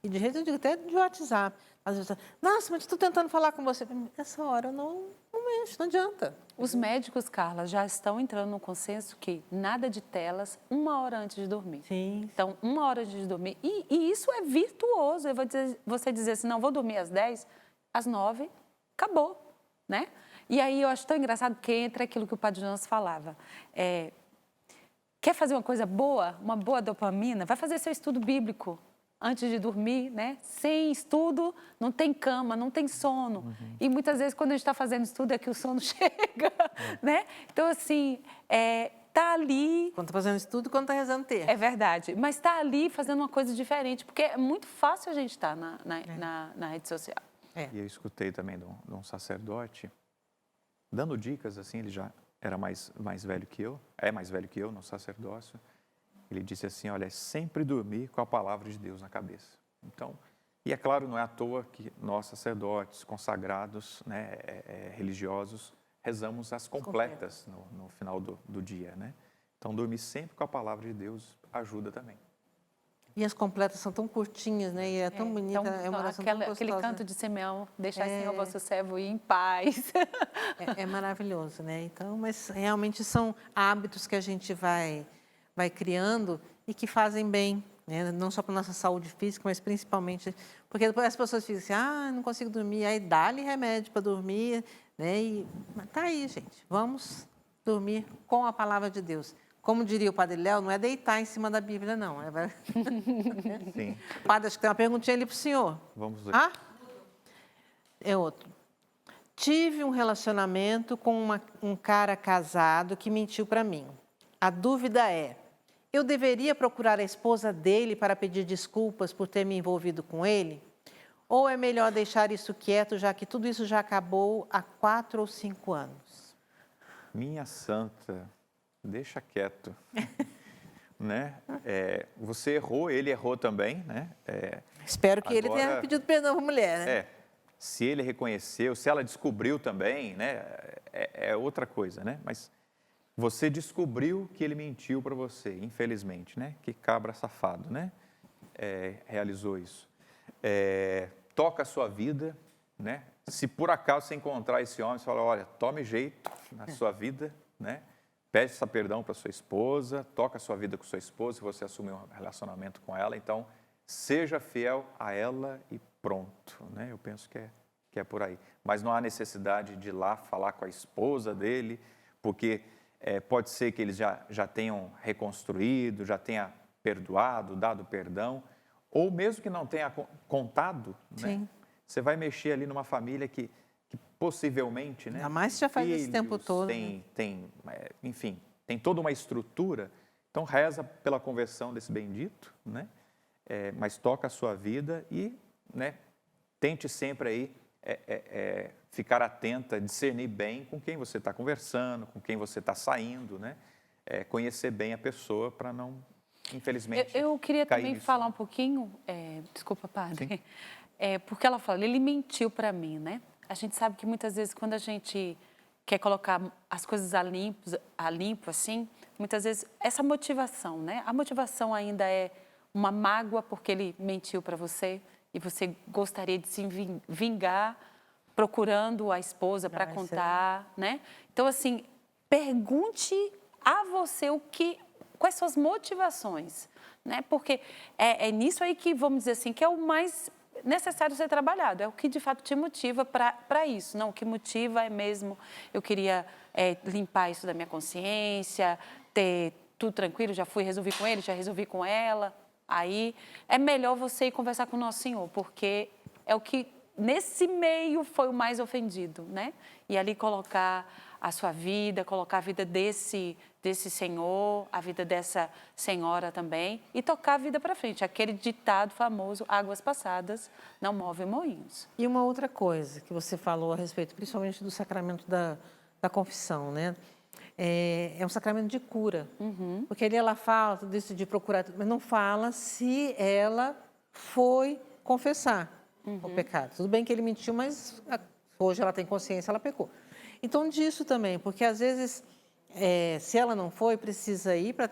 E de rede, eu digo até de WhatsApp. Às vezes, nossa, mas estou tentando falar com você. Essa hora eu não mexo, não adianta.
Os médicos, Carla, já estão entrando no consenso que nada de telas 1 hora antes de dormir.
Sim.
Então, 1 hora antes de dormir. E isso é virtuoso. Você dizer assim, não, vou dormir às 10, às 9, acabou, né? E aí eu acho tão engraçado que entra aquilo que o Padre Jonas falava. Quer fazer uma coisa boa, uma boa dopamina? Vai fazer seu estudo bíblico antes de dormir, né? Sem estudo, não tem cama, não tem sono. Uhum. E muitas vezes, quando a gente está fazendo estudo, é que o sono chega, né? Então, assim, tá ali...
Quando está fazendo estudo, quando está rezando terço.
É verdade, mas está ali fazendo uma coisa diferente, porque é muito fácil a gente estar na rede social.
E eu escutei também de um sacerdote, dando dicas, assim, ele já era mais velho que eu, é mais velho que eu no sacerdócio. Ele disse assim, olha, é sempre dormir com a palavra de Deus na cabeça. Então, e é claro, não é à toa que nós, sacerdotes, consagrados, né, religiosos, rezamos as completas no final do dia, né? Então, dormir sempre com a palavra de Deus ajuda também.
E as completas são tão curtinhas, né? E é tão bonita,
Então,
é uma oração tão gostosa.
aquele canto de Simeão, deixar Senhor vosso servo ir em paz.
É maravilhoso, né? Então, mas realmente são hábitos que a gente vai criando e que fazem bem, né? Não só para a nossa saúde física, mas principalmente... Porque depois as pessoas ficam assim, não consigo dormir, aí dá-lhe remédio para dormir, né? Mas tá aí, gente, vamos dormir com a palavra de Deus. Como diria o Padre Léo, não é deitar em cima da Bíblia, não.
Sim.
Padre, acho que tem uma perguntinha ali para o senhor.
Vamos ver.
Ah? É outro. Tive um relacionamento com um cara casado que mentiu para mim. A dúvida é, eu deveria procurar a esposa dele para pedir desculpas por ter me envolvido com ele? Ou é melhor deixar isso quieto, já que tudo isso já acabou há 4 ou 5 anos?
Minha santa, deixa quieto. Né? Você errou, ele errou também, né?
Espero que ele
agora,
tenha pedido perdão para a mulher, né?
Se ele reconheceu, se ela descobriu também, né? É outra coisa, né? Mas você descobriu que ele mentiu para você, infelizmente, né? Que cabra safado, né? Realizou isso. Toca a sua vida, né? Se por acaso você encontrar esse homem, você fala, olha, tome jeito na sua vida, né? Peça perdão para sua esposa, toca a sua vida com sua esposa, se você assumir um relacionamento com ela, então seja fiel a ela e pronto, né? Eu penso que é por aí. Mas não há necessidade de ir lá falar com a esposa dele, porque pode ser que eles já tenham reconstruído, já tenha perdoado, dado perdão, ou mesmo que não tenha contado, né? Você vai mexer ali numa família que possivelmente, né?
Ainda mais se já faz esse tempo todo.
Enfim, tem toda uma estrutura. Então, reza pela conversão desse bendito, né? Mas toca a sua vida e, né, tente sempre aí ficar atenta, discernir bem com quem você está conversando, com quem você está saindo, né? Conhecer bem a pessoa para não, infelizmente,
eu queria
cair
também
nisso.
falar um pouquinho, desculpa, padre, porque ela fala, ele mentiu para mim, né? A gente sabe que muitas vezes quando a gente quer colocar as coisas a limpo assim, muitas vezes essa motivação, né? A motivação ainda é uma mágoa porque ele mentiu para você e você gostaria de se vingar procurando a esposa para contar, né? Então, assim, pergunte a você quais são as motivações, né? Porque é nisso aí que, vamos dizer assim, que é o mais necessário ser trabalhado, é o que de fato te motiva para isso. Não, o que motiva é mesmo, eu queria limpar isso da minha consciência, ter tudo tranquilo, já resolvi com ele, já resolvi com ela. Aí é melhor você ir conversar com o Nosso Senhor, porque é o que nesse meio foi o mais ofendido, né? E ali colocar a sua vida, colocar a vida desse senhor, a vida dessa senhora também, e tocar a vida para frente. Aquele ditado famoso, águas passadas não movem moinhos.
E uma outra coisa que você falou a respeito, principalmente do sacramento da confissão, né? É um sacramento de cura. Porque ali ela fala tudo isso de procurar, mas não fala se ela foi confessar o pecado. Tudo bem que ele mentiu, mas hoje ela tem consciência, ela pecou. Então, disso também, porque às vezes, se ela não foi, precisa ir para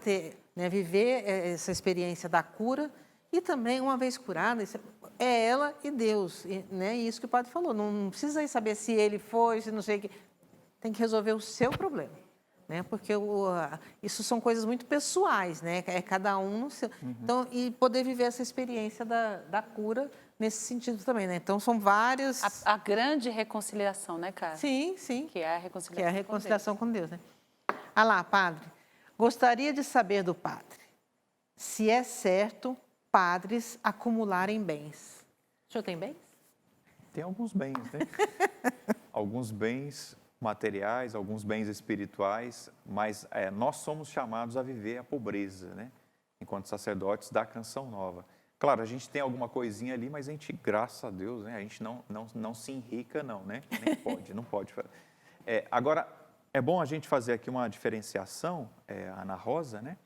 viver essa experiência da cura e também, uma vez curada, é ela e Deus, né? E isso que o padre falou, não precisa ir saber se ele foi, se não sei o que, tem que resolver o seu problema, né? Porque isso são coisas muito pessoais, né? É cada um no seu. Então, e poder viver essa experiência da cura nesse sentido também, né? Então, são várias...
A grande reconciliação, né, cara?
Sim, sim.
Que é a reconciliação,
que é a reconciliação com Deus, né? Ah lá, padre, gostaria de saber do padre se é certo padres acumularem bens. O senhor tem bens?
Tem alguns bens, né? Alguns bens materiais, alguns bens espirituais, mas nós somos chamados a viver a pobreza, né? Enquanto sacerdotes da Canção Nova. Claro, a gente tem alguma coisinha ali, mas a gente, graças a Deus, né? A gente não se enrica, não, né? Nem pode, não pode. Agora, é bom a gente fazer aqui uma diferenciação, Ana Rosa, né?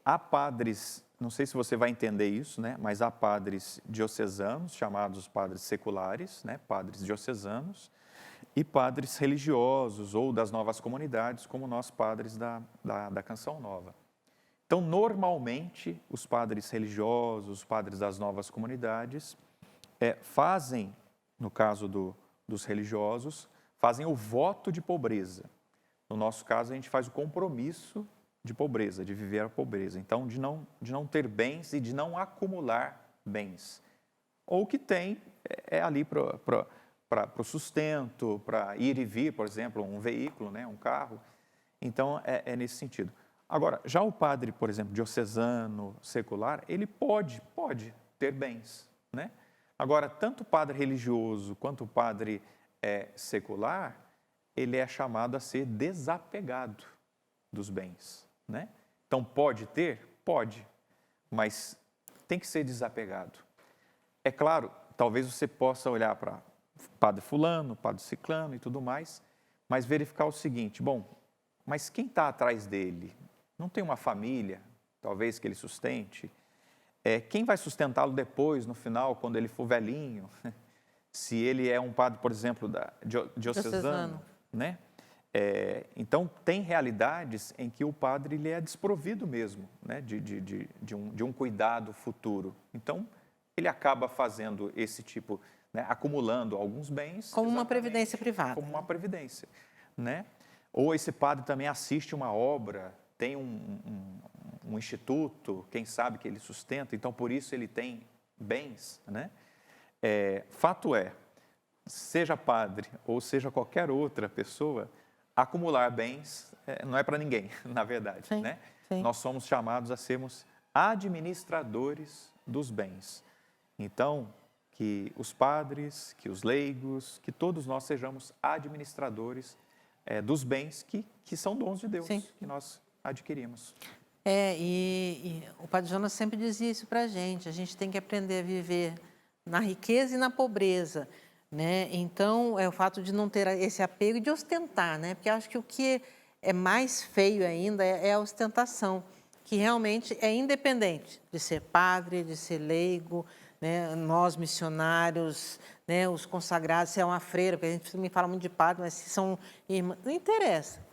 Há padres, não sei se você vai entender isso, né? Mas há padres diocesanos, chamados padres seculares, né? Padres diocesanos, e padres religiosos ou das novas comunidades, como nós padres da Canção Nova. Então, normalmente, os padres religiosos, os padres das novas comunidades, fazem, no caso dos religiosos, fazem o voto de pobreza. No nosso caso, a gente faz o compromisso de pobreza, de viver a pobreza. Então, de não ter bens e de não acumular bens. Ou o que tem é ali para o sustento, para ir e vir, por exemplo, um veículo, né, um carro. Então, é nesse sentido. Agora, já o padre, por exemplo, diocesano, secular, ele pode ter bens, né? Agora, tanto o padre religioso quanto o padre secular, ele é chamado a ser desapegado dos bens, né? Então, pode ter? Pode, mas tem que ser desapegado. É claro, talvez você possa olhar para padre fulano, padre ciclano e tudo mais, mas verificar o seguinte, bom, mas quem está atrás dele? Não tem uma família, talvez, que ele sustente? Quem vai sustentá-lo depois, no final, quando ele for velhinho? Se ele é um padre, por exemplo, diocesano, né? Então, tem realidades em que o padre ele é desprovido mesmo, né? de um cuidado futuro. Então, ele acaba fazendo esse tipo, né? Acumulando alguns bens.
Como uma previdência privada.
Como uma previdência, né? Ou esse padre também assiste uma obra, tem um instituto, quem sabe que ele sustenta, então por isso ele tem bens, né? Fato é, seja padre ou seja qualquer outra pessoa, acumular bens não é para ninguém, na verdade,
sim,
né?
Sim.
Nós somos chamados a sermos administradores dos bens. Então, que os padres, que os leigos, que todos nós sejamos administradores dos bens que são dons de Deus,
sim,
que nós adquirimos.
E o Padre Jonas sempre dizia isso para a gente tem que aprender a viver na riqueza e na pobreza, né? Então, o fato de não ter esse apego e de ostentar, né? Porque eu acho que o que é mais feio ainda é a ostentação, que realmente é independente de ser padre, de ser leigo, né? Nós missionários, né? Os consagrados, se é uma freira, porque a gente me fala muito de padre, mas se são irmãs, não interessa.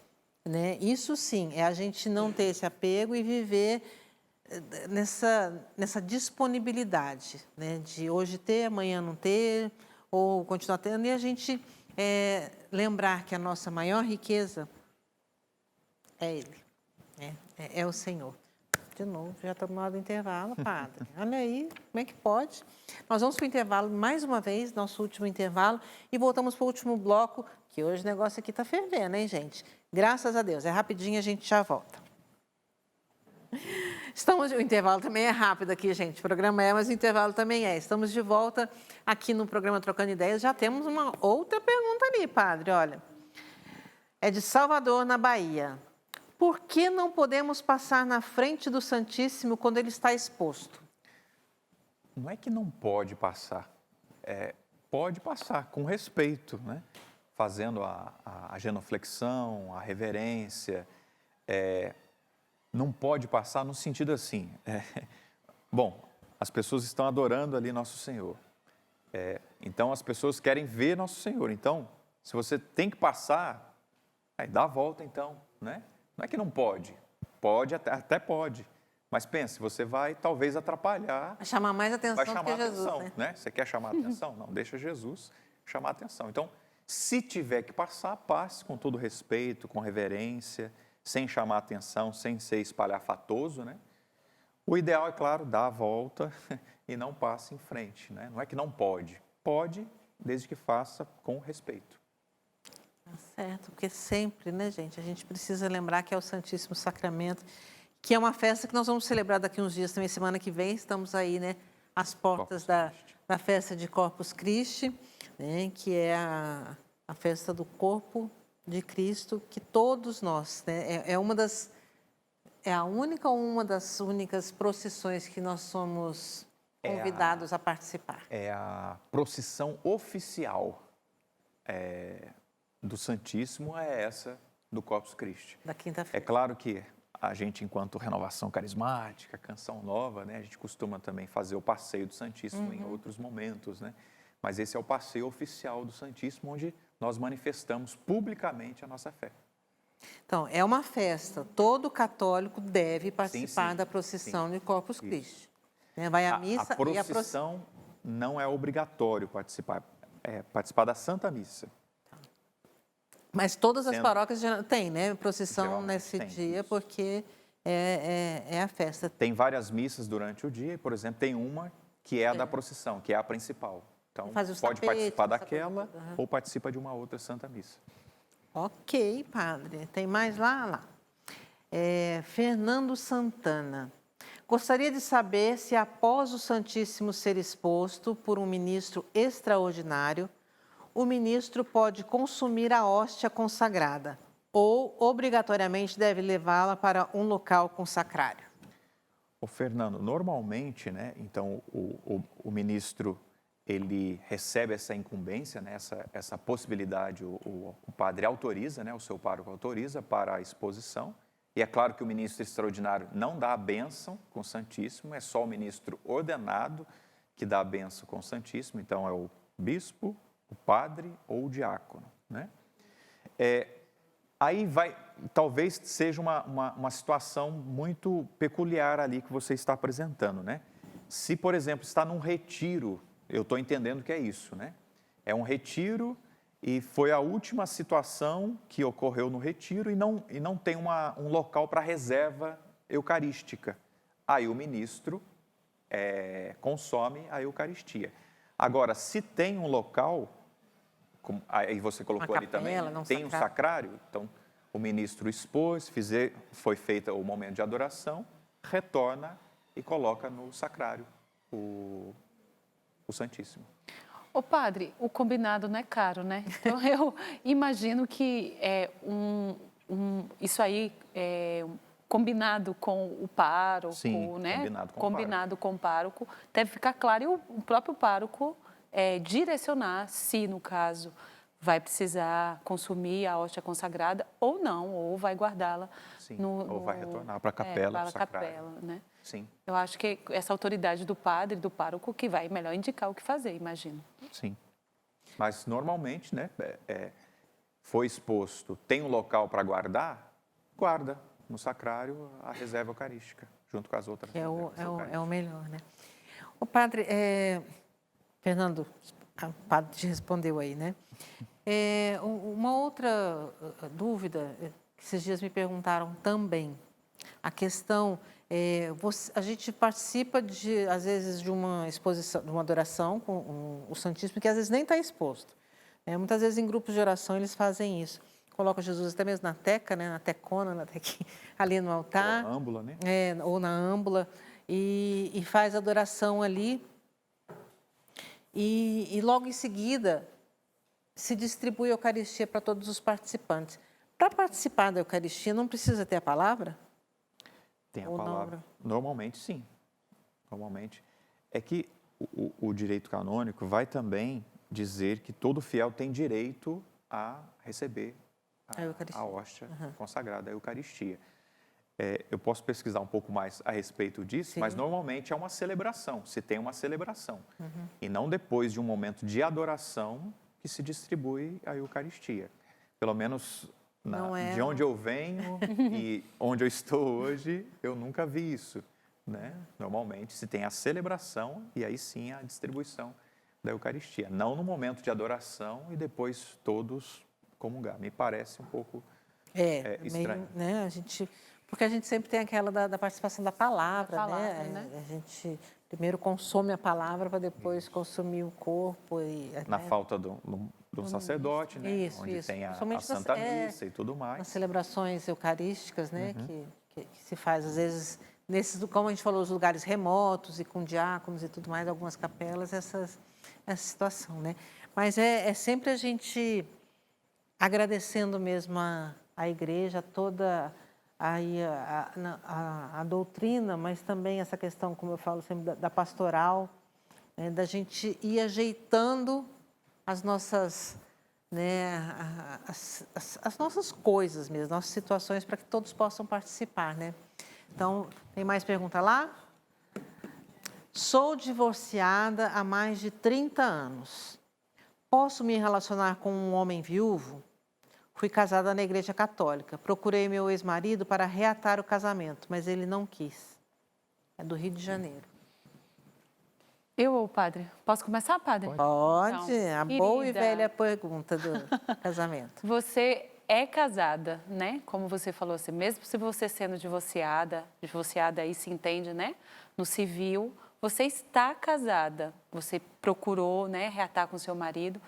Né? Isso sim, é a gente não ter esse apego e viver nessa disponibilidade, né? De hoje ter, amanhã não ter, ou continuar tendo, e a gente lembrar que a nossa maior riqueza é Ele, né? É o Senhor. De novo, já estamos na hora do intervalo, padre. Olha aí, como é que pode? Nós vamos para o intervalo mais uma vez, nosso último intervalo, e voltamos para o último bloco, que hoje o negócio aqui está fervendo, hein, gente? Graças a Deus, é rapidinho, a gente já volta. O intervalo também é rápido aqui, gente. O programa mas o intervalo também é. Estamos de volta aqui no programa Trocando Ideias. Já temos uma outra pergunta ali, padre, olha. É de Salvador, na Bahia. Por que não podemos passar na frente do Santíssimo quando ele está exposto?
Não é que não pode passar, pode passar com respeito, né? Fazendo a genuflexão, a reverência. Não pode passar no sentido assim, bom, as pessoas estão adorando ali Nosso Senhor, então as pessoas querem ver Nosso Senhor, então se você tem que passar, aí dá a volta então, né? Não é que não pode, até pode, mas pense, você vai talvez atrapalhar.
Vai chamar mais atenção
vai chamar
do que Jesus,
atenção, né? Você quer chamar atenção? Não, deixa Jesus chamar atenção. Então, se tiver que passar, passe com todo respeito, com reverência, sem chamar atenção, sem ser espalhafatoso, né? O ideal é, claro, dar a volta e não passe em frente, né? Não é que não pode, pode, desde que faça com respeito.
Tá certo, porque sempre, né, gente, a gente precisa lembrar que é o Santíssimo Sacramento, que é uma festa que nós vamos celebrar daqui uns dias também, semana que vem, estamos aí, né, às portas da festa de Corpus Christi, né, que é a festa do corpo de Cristo, que todos nós, né, é a única ou uma das únicas procissões que nós somos convidados a participar.
É a procissão oficial do Santíssimo, é essa do Corpus Christi.
Da quinta-feira.
É claro que a gente, enquanto Renovação Carismática, Canção Nova, né, a gente costuma também fazer o passeio do Santíssimo em outros momentos, né? Mas esse é o passeio oficial do Santíssimo, onde nós manifestamos publicamente a nossa fé.
Então, é uma festa. Todo católico deve participar
sim,
da procissão
sim.
de Corpus
Isso.
Christi. Né? Vai à missa
A procissão não é obrigatório participar, é participar da Santa Missa.
Mas todas as
Sendo-
paróquias já têm, né? Procissão
Geralmente
nesse
tem,
dia,
isso.
porque é a festa.
Tem várias missas durante o dia, e, por exemplo, tem uma que é a da procissão, que é a principal. Então,
Faz os
pode
tapetes,
participar
essa coisa
daquela
toda, aham.
ou participa de uma outra Santa Missa.
Ok, padre. Tem mais lá? Fernando Santana. Gostaria de saber se após o Santíssimo ser exposto por um ministro extraordinário, o ministro pode consumir a hóstia consagrada ou obrigatoriamente deve levá-la para um local consacrário.
Ô, Fernando, normalmente, né, então, o ministro, ele recebe essa incumbência, né, essa possibilidade, o padre autoriza, né, o seu pároco autoriza para a exposição. E é claro que o ministro extraordinário não dá a bênção com o Santíssimo, é só o ministro ordenado que dá a bênção com o Santíssimo, então é o bispo, o padre ou o diácono, né? Aí talvez seja uma situação muito peculiar ali que você está apresentando, né? Se, por exemplo, está num retiro, eu estou entendendo que é isso, né? É um retiro e foi a última situação que ocorreu no retiro e não tem um local para reserva eucarística. Aí o ministro consome a Eucaristia. Agora, se tem um local, aí você colocou
Uma
ali também,
capela,
né?
não
Tem um sacrário, então o ministro expôs, foi feito o momento de adoração, retorna e coloca no sacrário o Santíssimo.
Ô padre, o combinado não é caro, né? Então eu imagino que isso aí combinado com o pároco,
Sim,
né?
combinado com o pároco.
Com o pároco, deve ficar claro e o próprio pároco direcionar se, no caso, vai precisar consumir a hóstia consagrada ou não, ou vai guardá-la
Sim, ou vai retornar para a capela,
para
para
a
o sacrário.
capela, né?
Sim,
Eu acho que essa autoridade do padre, do pároco, que vai melhor indicar o que fazer, imagino.
sim. Mas normalmente, né, foi exposto, tem um local para guardar, guarda no sacrário a reserva eucarística, junto com as outras
Que é
reservas
o
eucarísticas.
melhor, né? O padre, Fernando, o padre te respondeu aí, né? Uma outra dúvida que esses dias me perguntaram também, a questão, a gente participa às vezes de uma exposição, de uma adoração com o Santíssimo, que às vezes nem está exposto. Muitas vezes em grupos de oração eles fazem isso. Colocam Jesus até mesmo na teca, né, na tecona, ali no altar.
Ou a âmbula, né?
Ou na âmbula, e faz adoração ali. E logo em seguida se distribui a Eucaristia para todos os participantes. Para participar da Eucaristia não precisa ter a palavra?
Tem a
Ou não,
palavra.
né?
Normalmente, sim. Normalmente. É que o direito canônico vai também dizer que todo fiel tem direito a receber
A Eucaristia.
a hóstia consagrada, a Eucaristia. Eu posso pesquisar um pouco mais a respeito disso,
Sim.
mas normalmente é uma celebração, se tem uma celebração. E não depois de um momento de adoração que se distribui a Eucaristia. Pelo menos de onde eu venho e onde eu estou hoje, eu nunca vi isso, né? Normalmente se tem a celebração e aí sim a distribuição da Eucaristia. Não no momento de adoração e depois todos comungar. Me parece um pouco estranho.
Meio, né, porque a gente sempre tem aquela da participação da palavra,
né?
A gente primeiro consome a palavra para depois consumir o corpo.
Na falta do sacerdote, né?
Isso,
Onde
isso.
tem a
Principalmente
Santa Missa e tudo
nas
mais.
celebrações eucarísticas, né, que se faz às vezes como a gente falou, os lugares remotos e com diáconos e tudo mais, algumas capelas, essa situação, né? Mas é sempre a gente agradecendo mesmo a igreja, toda aí a doutrina, mas também essa questão, como eu falo sempre, da pastoral, né, da gente ir ajeitando as nossas, né, as nossas coisas mesmo, nossas situações, para que todos possam participar, né? Então, tem mais pergunta lá? Sou divorciada há mais de 30 anos. Posso me relacionar com um homem viúvo? Fui casada na Igreja Católica. Procurei meu ex-marido para reatar o casamento, mas ele não quis. É do Rio de Janeiro.
Eu ou o padre? Posso começar, padre?
Pode,
Então,
a boa e
querida,
velha pergunta do casamento.
Você é casada, né? Como você falou assim, mesmo se você sendo divorciada aí se entende, né? No civil, você está casada. Você procurou, né, reatar com seu marido.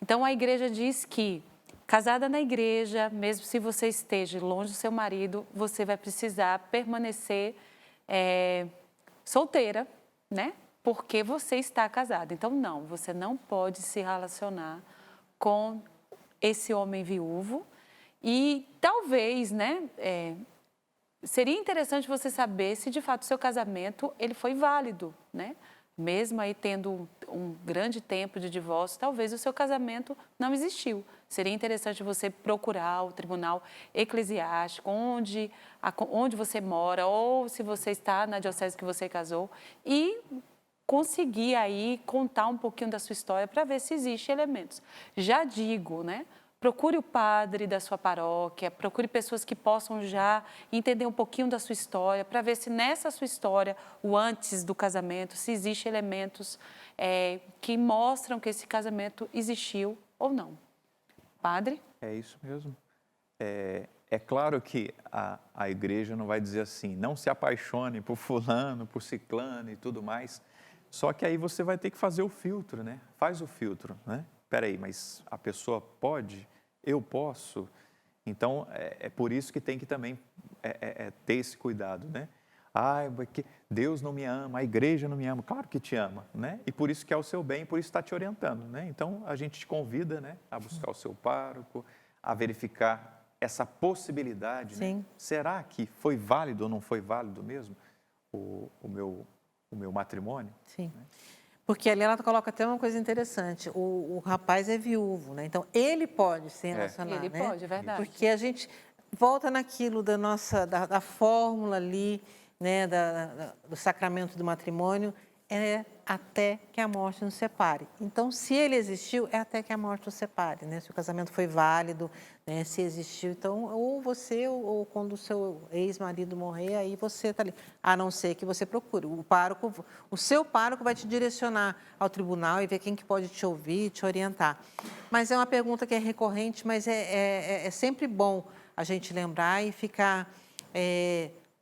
Então, a igreja diz que, casada na igreja, mesmo se você esteja longe do seu marido, você vai precisar permanecer solteira, né? Porque você está casada. Então, não, você não pode se relacionar com esse homem viúvo. E talvez, né, seria interessante você saber se de fato o seu casamento ele foi válido, né? Mesmo aí tendo um grande tempo de divórcio, talvez o seu casamento não existiu. Seria interessante você procurar o tribunal eclesiástico, onde você mora, ou se você está na diocese que você casou, e conseguir aí contar um pouquinho da sua história para ver se existem elementos. Já digo, né? Procure o padre da sua paróquia, procure pessoas que possam já entender um pouquinho da sua história, para ver se nessa sua história, o antes do casamento, se existem elementos que mostram que esse casamento existiu ou não. Padre?
É isso mesmo. É claro que a igreja não vai dizer assim, não se apaixone por fulano, por ciclano e tudo mais, só que aí você vai ter que fazer o filtro, né? Faz o filtro, né? Peraí, mas a pessoa pode? Eu posso? Então, é por isso que tem que também ter esse cuidado, né? Porque Deus não me ama, a igreja não me ama. Claro que te ama, né? E por isso que é o seu bem, por isso está te orientando, né? Então, a gente te convida, né, a buscar o seu pároco, a verificar essa possibilidade, né? Será que foi válido ou não foi válido mesmo o meu matrimônio?
Sim. Porque ali ela coloca até uma coisa interessante, o rapaz é viúvo, né? Então ele pode se relacionar,
Ele
né?
pode, é verdade.
Porque a gente volta naquilo da fórmula ali, né? Do sacramento do matrimônio, é até que a morte nos separe. Então, se ele existiu, é até que a morte nos separe, né? Se o casamento foi válido, né? Se existiu, então, ou você, ou quando o seu ex-marido morrer, aí você está ali. A não ser que você procure. O seu pároco vai te direcionar ao tribunal e ver quem que pode te ouvir, te orientar. Mas é uma pergunta que é recorrente, mas é sempre bom a gente lembrar e ficar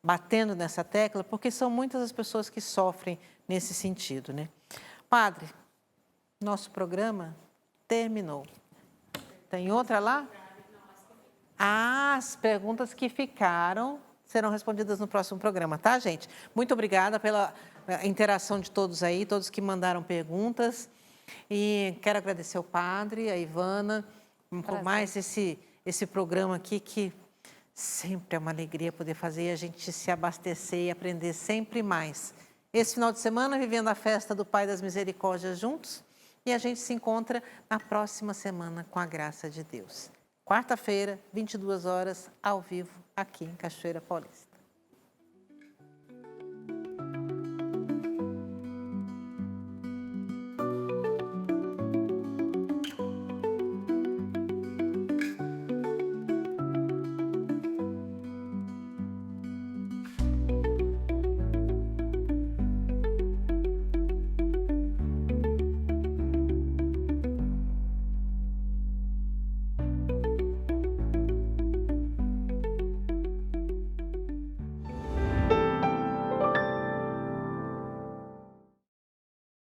batendo nessa tecla, porque são muitas as pessoas que sofrem nesse sentido, né? Padre, nosso programa terminou. Tem outra lá? As perguntas que ficaram serão respondidas no próximo programa, tá, gente? Muito obrigada pela interação de todos aí, todos que mandaram perguntas. E quero agradecer ao padre, a Ivana, por mais esse programa aqui que sempre é uma alegria poder fazer e a gente se abastecer e aprender sempre mais. Esse final de semana, vivendo a festa do Pai das Misericórdias juntos, e a gente se encontra na próxima semana com a graça de Deus. Quarta-feira, 22 horas, ao vivo, aqui em Cachoeira Paulista.